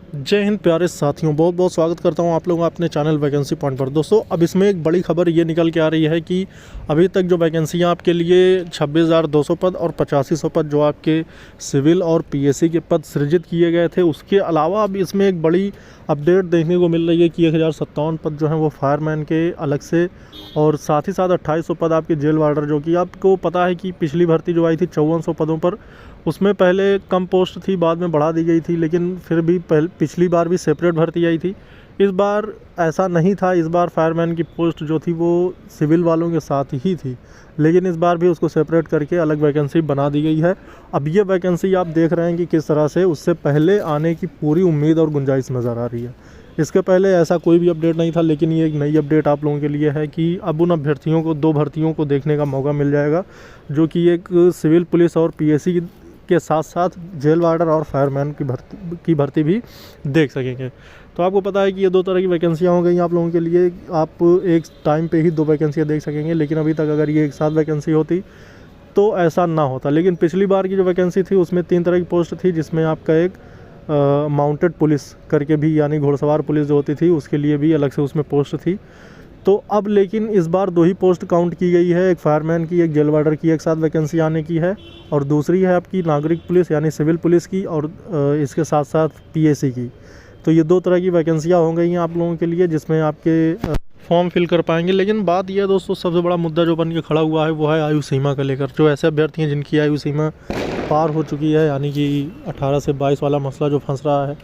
जय हिंद प्यारे साथियों, बहुत बहुत स्वागत करता हूं आप लोगों का अपने चैनल वैकेंसी पॉइंट पर। दोस्तों, अब इसमें एक बड़ी खबर ये निकल के आ रही है कि अभी तक जो वैकेंसियां आपके लिए 26,200 पद और 8500 पद जो आपके सिविल और पीएससी के पद सृजित किए गए थे, उसके अलावा अब इसमें एक बड़ी अपडेट देखने को मिल रही है कि 1057 पद जो हैं वो फायरमैन के अलग से, और साथ ही साथ 2800 पद आपके जेल वार्डर, जो कि आपको पता है कि पिछली भर्ती जो आई थी 5400 पदों पर, उसमें पहले कम पोस्ट थी, बाद में बढ़ा दी गई थी, लेकिन फिर भी पिछली बार भी सेपरेट भर्ती आई थी। इस बार ऐसा नहीं था। इस बार फायरमैन की पोस्ट जो थी वो सिविल वालों के साथ ही थी, लेकिन इस बार भी उसको सेपरेट करके अलग वैकेंसी बना दी गई है। अब ये वैकेंसी आप देख रहे हैं कि किस तरह से उससे पहले आने की पूरी उम्मीद और गुंजाइश नज़र आ रही है। इसके पहले ऐसा कोई भी अपडेट नहीं था, लेकिन ये एक नई अपडेट आप लोगों के लिए है कि अब उन अभ्यर्थियों को 2 भर्तियों को देखने का मौका मिल जाएगा, जो कि एक सिविल पुलिस और पीएससी के साथ साथ जेल वार्डर और फायरमैन की भर्ती भी देख सकेंगे। तो आपको पता है कि ये 2 तरह की वैकेंसियाँ हो गई आप लोगों के लिए। आप एक टाइम पे ही 2 वैकेंसियाँ देख सकेंगे, लेकिन अभी तक अगर ये एक साथ वैकेंसी होती तो ऐसा ना होता। लेकिन पिछली बार की जो वैकेंसी थी उसमें 3 तरह की पोस्ट थी, जिसमें आपका एक माउंटेड पुलिस करके भी, यानी घुड़सवार पुलिस जो होती थी, उसके लिए भी अलग से उसमें पोस्ट थी। तो अब लेकिन इस बार 2 ही पोस्ट काउंट की गई है, एक फायरमैन की, एक जेल वार्डर की एक साथ वैकेंसी आने की है, और दूसरी है आपकी नागरिक पुलिस यानी सिविल पुलिस की, और इसके साथ साथ पीएससी की। तो ये 2 तरह की वैकेंसियाँ हो गई हैं आप लोगों के लिए, जिसमें आपके फॉर्म फिल कर पाएंगे। लेकिन बात यह है दोस्तों, सबसे बड़ा मुद्दा जो बन के खड़ा हुआ है वो है आयु सीमा को लेकर। जो ऐसे अभ्यर्थी हैं जिनकी आयु सीमा पार हो चुकी है, यानी कि 18 से 22 वाला मसला जो फंस रहा है,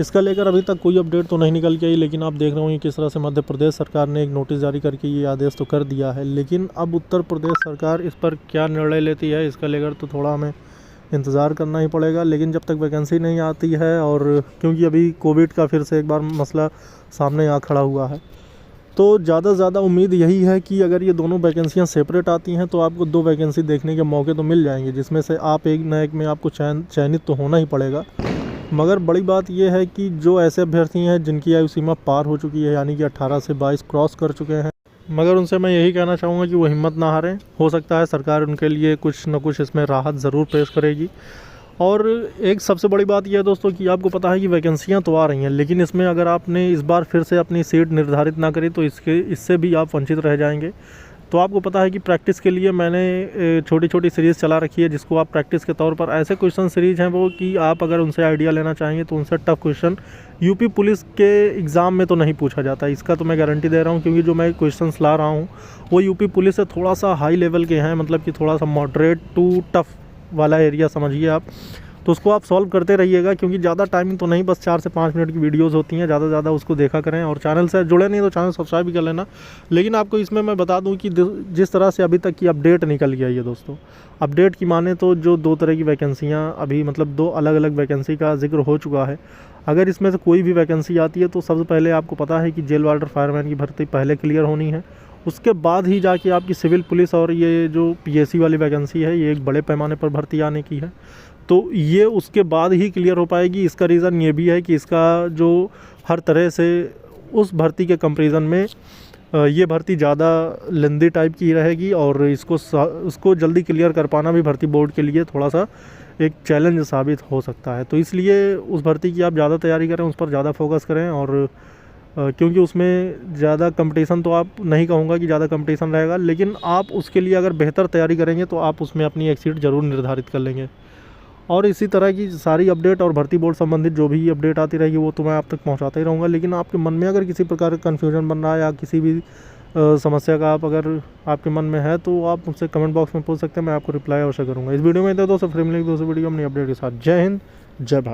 इसका लेकर अभी तक कोई अपडेट तो नहीं निकल के आई। लेकिन आप देख रहे होंगे किस तरह से मध्य प्रदेश सरकार ने एक नोटिस जारी करके ये आदेश तो कर दिया है, लेकिन अब उत्तर प्रदेश सरकार इस पर क्या निर्णय लेती है, इसका लेकर तो थोड़ा हमें इंतज़ार करना ही पड़ेगा। लेकिन जब तक वैकेंसी नहीं आती है, और क्योंकि अभी कोविड का फिर से एक बार मसला सामने आ खड़ा हुआ है, तो ज़्यादा से ज़्यादा उम्मीद यही है कि अगर ये दोनों वैकेंसियाँ सेपरेट आती हैं तो आपको 2 वैकेंसी देखने के मौके तो मिल जाएंगे, जिसमें से आप एक न एक में आपको चयनित तो होना ही पड़ेगा। मगर बड़ी बात यह है कि जो ऐसे अभ्यर्थी हैं जिनकी आयु सीमा पार हो चुकी है, यानी कि 18 से 22 क्रॉस कर चुके हैं, मगर उनसे मैं यही कहना चाहूँगा कि वो हिम्मत ना हारें। हो सकता है सरकार उनके लिए कुछ न कुछ इसमें राहत ज़रूर पेश करेगी। और एक सबसे बड़ी बात यह है दोस्तों कि आपको पता है कि वैकेंसियाँ तो आ रही हैं, लेकिन इसमें अगर आपने इस बार फिर से अपनी सीट निर्धारित ना करी तो इससे भी आप वंचित रह जाएंगे। तो आपको पता है कि प्रैक्टिस के लिए मैंने छोटी छोटी सीरीज़ चला रखी है, जिसको आप प्रैक्टिस के तौर पर, ऐसे क्वेश्चन सीरीज़ हैं वो कि आप अगर उनसे आइडिया लेना चाहेंगे तो उनसे टफ क्वेश्चन यूपी पुलिस के एग्ज़ाम में तो नहीं पूछा जाता। इसका तो मैं गारंटी दे रहा हूँ, क्योंकि जो मैं क्वेश्चंस ला रहा हूँ वो यूपी पुलिस से थोड़ा सा हाई लेवल के हैं, मतलब कि थोड़ा सा मॉडरेट टू टफ वाला एरिया समझिए आप। तो उसको आप सॉल्व करते रहिएगा, क्योंकि ज़्यादा टाइमिंग तो नहीं, बस 4 से 5 मिनट की वीडियोस होती हैं, ज़्यादा से ज़्यादा उसको देखा करें। और चैनल से जुड़े नहीं तो चैनल सब्सक्राइब भी कर लेना। लेकिन आपको इसमें मैं बता दूं कि जिस तरह से अभी तक की अपडेट निकल गया है दोस्तों, अपडेट की माने तो जो 2 तरह की वैकेंसियाँ अभी, मतलब 2 अलग अलग वैकेंसी का जिक्र हो चुका है। अगर इसमें से कोई भी वैकेंसी आती है तो सबसे पहले आपको पता है कि जेल वार्डर फायरमैन की भर्ती पहले क्लियर होनी है, उसके बाद ही जाके आपकी सिविल पुलिस और ये जो पीएससी वाली वैकेंसी है, ये एक बड़े पैमाने पर भर्ती आने की है, तो ये उसके बाद ही क्लियर हो पाएगी। इसका रीज़न ये भी है कि इसका जो हर तरह से उस भर्ती के कंपैरिजन में ये भर्ती ज़्यादा लेंदी टाइप की रहेगी, और उसको जल्दी क्लियर कर पाना भी भर्ती बोर्ड के लिए थोड़ा सा एक चैलेंज साबित हो सकता है। तो इसलिए उस भर्ती की आप ज़्यादा तैयारी करें, उस पर ज़्यादा फोकस करें। और क्योंकि उसमें ज़्यादा कंपटीशन तो आप नहीं कहूँगा कि ज़्यादा कंपटीशन रहेगा, लेकिन आप उसके लिए अगर बेहतर तैयारी करेंगे तो आप उसमें अपनी एक सीट ज़रूर निर्धारित कर लेंगे। और इसी तरह की सारी अपडेट और भर्ती बोर्ड संबंधित जो भी अपडेट आती रहेगी वो तो मैं आप तक पहुंचाता ही रहूँगा। लेकिन आपके मन में अगर किसी प्रकार का कन्फ्यूजन बन रहा है या किसी भी समस्या का आप अगर आपके मन में है तो आप मुझसे कमेंट बॉक्स में पूछ सकते हैं, मैं आपको रिप्लाई अवश्य करूँगा। इस वीडियो में दोस्तों फिर मिलेंगे दोस्तों वीडियो अपनी अपडेट के साथ। जय हिंद, जय भारत।